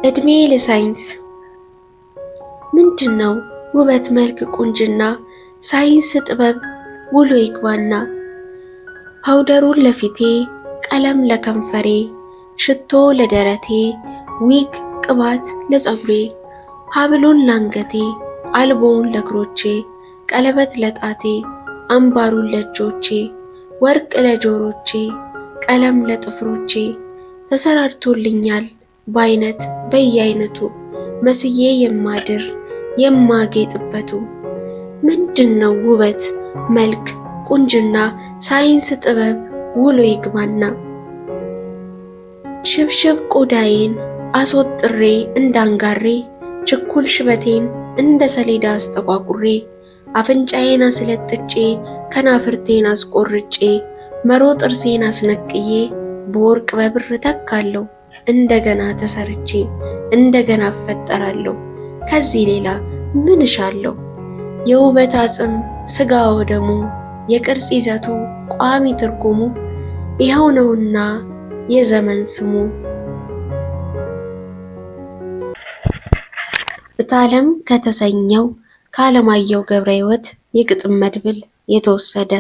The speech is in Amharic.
እድሜ ለሳይንስ። ምንድነው ውበት መልክ ቁንጅና? ሳይንስ ጥበብ ውሎ ይግባና ፓውደሩን ለፊቴ፣ ቀለም ለከንፈሬ፣ ሽቶ ለደረቴ፣ ዊግ ቅባት ለፀጉሬ፣ ሀብሉን ላንገቴ፣ አልቦውን ለእግሮቼ፣ ቀለበት ለጣቴ፣ አምባሩን ለእጆቼ፣ ወርቅ ለጆሮቼ፣ ቀለም ለጥፍሮቼ ተሰራርቶልኛል በአይነት በየአይነቱ መስዬ የማድር የማጌጥበቱ። ምንድነው ውበት መልክ ቁንጅና? ሳይንስ ጥበብ ውሎ ይግባና ሽብሽብ ቆዳዬን አስወጥሬ እንዳንጋሬ፣ ችኩል ሽበቴን እንደ ሰሌዳ አስጠቋቁሬ፣ አፍንጫዬን አስለጥጬ ከናፍርቴን አስቆርጬ፣ መሮ ጥርሴን አስነቅዬ በወርቅ በብር ተካለሁ እንደገና ተሰርቼ እንደገና እፈጠራለሁ። ከዚህ ሌላ ምን እሻለሁ? የውበት አጽም ስጋው ደሙ የቅርጽ ይዘቱ ቋሚ ትርጉሙ ይኸው ነውና የዘመን ስሙ። ፍትሐለም ከተሰኘው ከአለማየሁ ገብረ ሕይወት የግጥም መድብል የተወሰደ